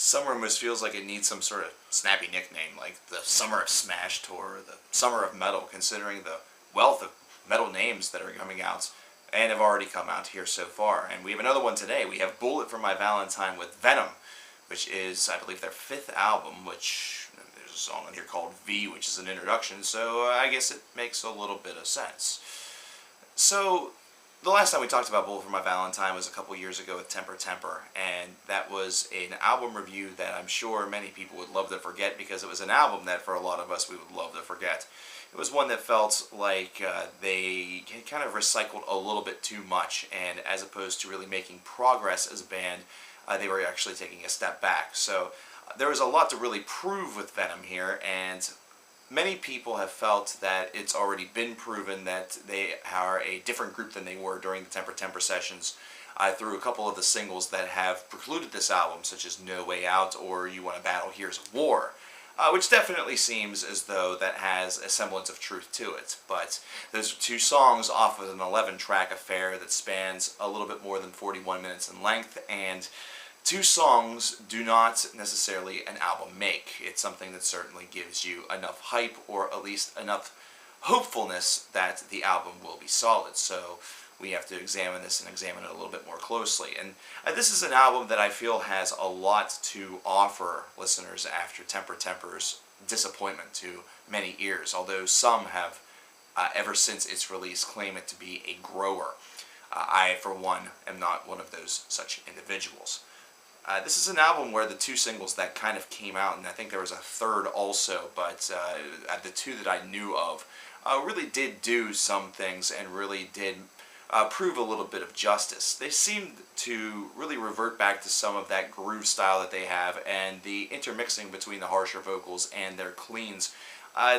Summer almost feels like it needs some sort of snappy nickname, like the Summer of Smash Tour, or the Summer of Metal, considering the wealth of metal names that are coming out and have already come out here so far. And we have another one today. We have Bullet for My Valentine with Venom, which is, I believe, their 5th album, which there's a song on here called V, which is an introduction, so I guess it makes a little bit of sense. So, the last time we talked about Bullet for My Valentine was a couple years ago with Temper Temper, and that was an album review that I'm sure many people would love to forget, because it was an album that for a lot of us we would love to forget. It was one that felt like they kind of recycled a little bit too much, and as opposed to really making progress as a band, they were actually taking a step back. So there was a lot to really prove with Venom here, and many people have felt that it's already been proven that they are a different group than they were during the Temper Temper sessions through a couple of the singles that have precluded this album, such as No Way Out or You Want a Battle, Here's a War, which definitely seems as though that has a semblance of truth to it. But those are 2 songs off of an 11-track affair that spans a little bit more than 41 minutes in length, and 2 songs do not necessarily an album make. It's something that certainly gives you enough hype, or at least enough hopefulness that the album will be solid. So we have to examine this and examine it a little bit more closely. And this is an album that I feel has a lot to offer listeners after Temper Temper's disappointment to many ears, although some have, ever since its release, claimed it to be a grower. I, for one, am not one of those such individuals. This is an album where the 2 singles that kind of came out, and I think there was a third also, but the 2 that I knew of really did do some things and really did prove a little bit of justice. They seemed to really revert back to some of that groove style that they have, and the intermixing between the harsher vocals and their cleans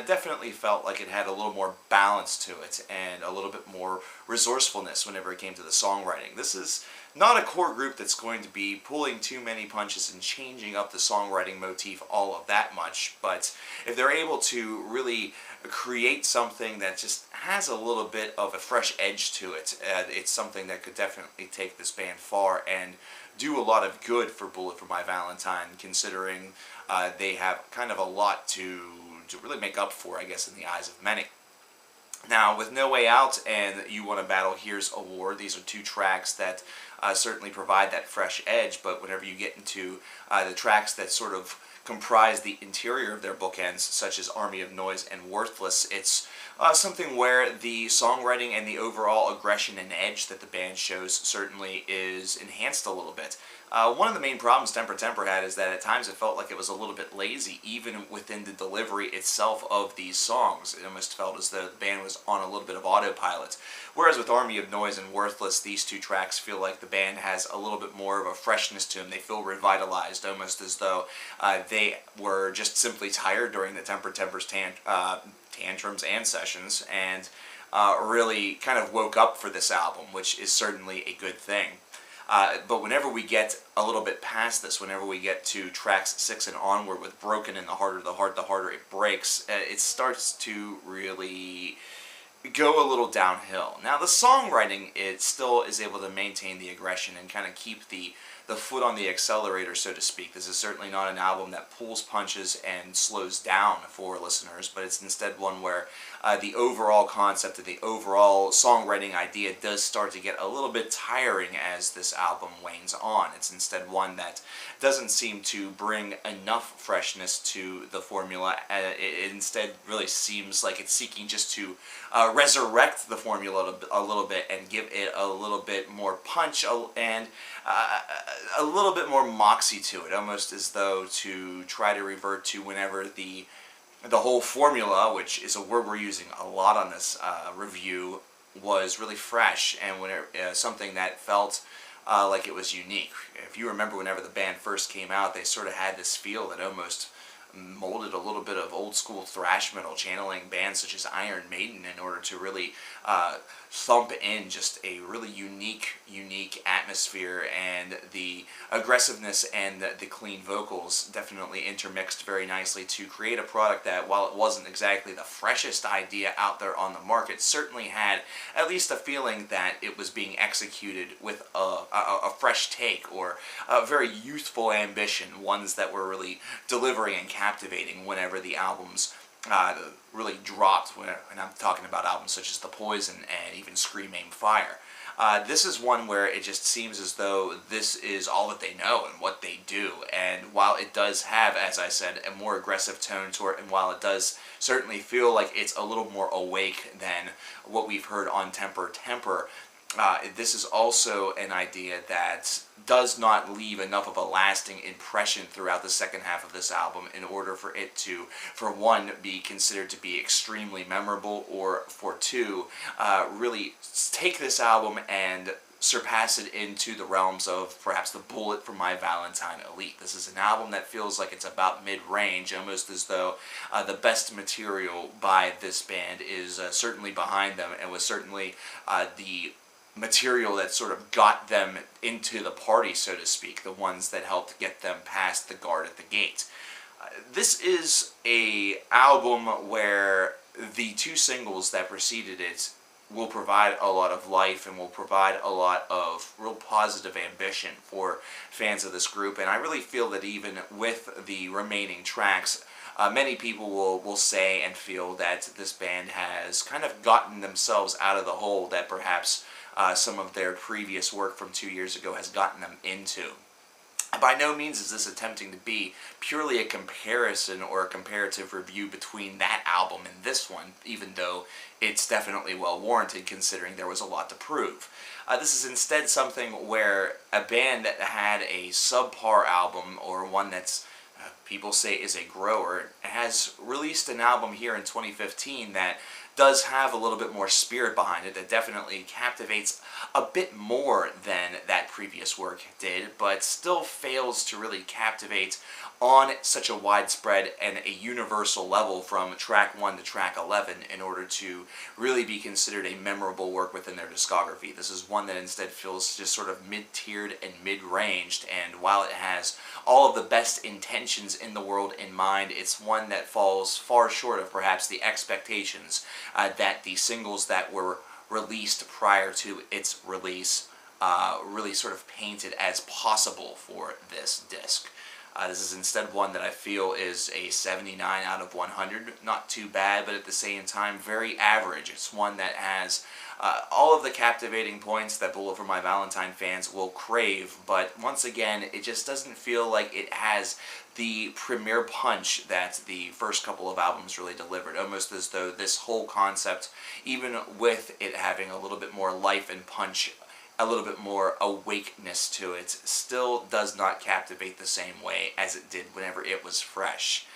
definitely felt like it had a little more balance to it and a little bit more resourcefulness whenever it came to the songwriting. This is not a core group that's going to be pulling too many punches and changing up the songwriting motif all of that much, but if they're able to really create something that just has a little bit of a fresh edge to it, it's something that could definitely take this band far and do a lot of good for Bullet for My Valentine, considering they have kind of a lot to really make up for, I guess, in the eyes of many. Now, with No Way Out and You Want a Battle, Here's a War, these are 2 tracks that certainly provide that fresh edge, but whenever you get into the tracks that sort of comprise the interior of their bookends, such as Army of Noise and Worthless, it's something where the songwriting and the overall aggression and edge that the band shows certainly is enhanced a little bit. One of the main problems Temper Temper had is that at times it felt like it was a little bit lazy, even within the delivery itself of these songs. It almost felt as though the band was on a little bit of autopilot. Whereas with Army of Noise and Worthless, these 2 tracks feel like the band has a little bit more of a freshness to them. They feel revitalized, almost as though they were just simply tired during the Temper Temper's tantrums and sessions, and really kind of woke up for this album, which is certainly a good thing. But whenever we get a little bit past this, whenever we get to tracks 6 and onward with Broken and the harder the heart, the harder it breaks, it starts to really go a little downhill. Now, the songwriting, it still is able to maintain the aggression and kind of keep the foot on the accelerator, so to speak. This is certainly not an album that pulls punches and slows down for listeners, but it's instead one where the overall concept of the overall songwriting idea does start to get a little bit tiring as this album wanes on. It's instead one that doesn't seem to bring enough freshness to the formula. It instead really seems like it's seeking just to resurrect the formula a little bit and give it a little bit more punch and a little bit more moxie to it, almost as though to try to revert to whenever the whole formula, which is a word we're using a lot on this review, was really fresh and something that felt like it was unique. If you remember, whenever the band first came out, they sort of had this feel that almost molded a little bit of old school thrash metal, channeling bands such as Iron Maiden in order to really thump in just a really unique atmosphere, and the aggressiveness and the clean vocals definitely intermixed very nicely to create a product that, while it wasn't exactly the freshest idea out there on the market, certainly had at least a feeling that it was being executed with a fresh take, or a very youthful ambition, ones that were really delivering and captivating whenever the albums really dropped, and I'm talking about albums such as The Poison and even Scream Aim Fire. This is one where it just seems as though this is all that they know and what they do, and while it does have, as I said, a more aggressive tone to it, and while it does certainly feel like it's a little more awake than what we've heard on Temper Temper, this is also an idea that does not leave enough of a lasting impression throughout the second half of this album in order for it to, for one, be considered to be extremely memorable, or for two, really take this album and surpass it into the realms of perhaps the Bullet for My Valentine elite. This is an album that feels like it's about mid-range, almost as though the best material by this band is certainly behind them, and was certainly the material that sort of got them into the party, so to speak, the ones that helped get them past the guard at the gate. This is a album where the two singles that preceded it will provide a lot of life and will provide a lot of real positive ambition for fans of this group, and I really feel that even with the remaining tracks, many people will say and feel that this band has kind of gotten themselves out of the hole that perhaps some of their previous work from 2 years ago has gotten them into. By no means is this attempting to be purely a comparison or a comparative review between that album and this one, even though it's definitely well warranted considering there was a lot to prove. This is instead something where a band that had a subpar album, or one that's people say is a grower, has released an album here in 2015 that does have a little bit more spirit behind it, that definitely captivates a bit more than that previous work did, but still fails to really captivate on such a widespread and a universal level from track 1 to track 11 in order to really be considered a memorable work within their discography. This is one that instead feels just sort of mid-tiered and mid-ranged, and while it has all of the best intentions in the world in mind, it's one that falls far short of perhaps the expectations that the singles that were released prior to its release really sort of painted as possible for this disc. This is instead one that I feel is a 79 out of 100. Not too bad, but at the same time very average. It's one that has all of the captivating points that Bullet for My Valentine fans will crave, but once again, it just doesn't feel like it has the premier punch that the first couple of albums really delivered, almost as though this whole concept, even with it having a little bit more life and punch, a little bit more awakeness to it, still does not captivate the same way as it did whenever it was fresh.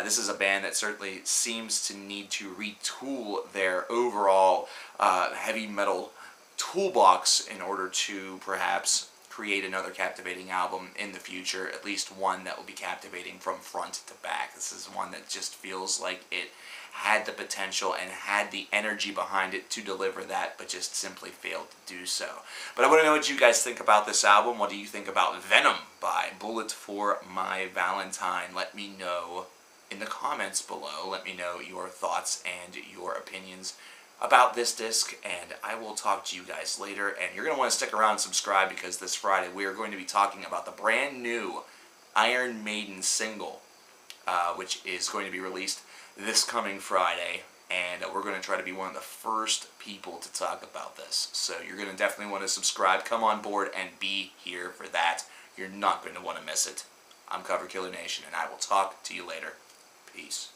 This is a band that certainly seems to need to retool their overall heavy metal toolbox in order to perhaps create another captivating album in the future, at least one that will be captivating from front to back. This is one that just feels like it had the potential and had the energy behind it to deliver that, but just simply failed to do so. But I want to know what you guys think about this album. What do you think about Venom by Bullet for My Valentine? Let me know in the comments below. Let me know your thoughts and your opinions about this disc, and I will talk to you guys later. And you're going to want to stick around and subscribe, because this Friday we are going to be talking about the brand new Iron Maiden single, which is going to be released this coming Friday, and we're going to try to be one of the first people to talk about this. So you're going to definitely want to subscribe, come on board, and be here for that. You're not going to want to miss it. I'm CoverKillerNation, and I will talk to you later. Peace.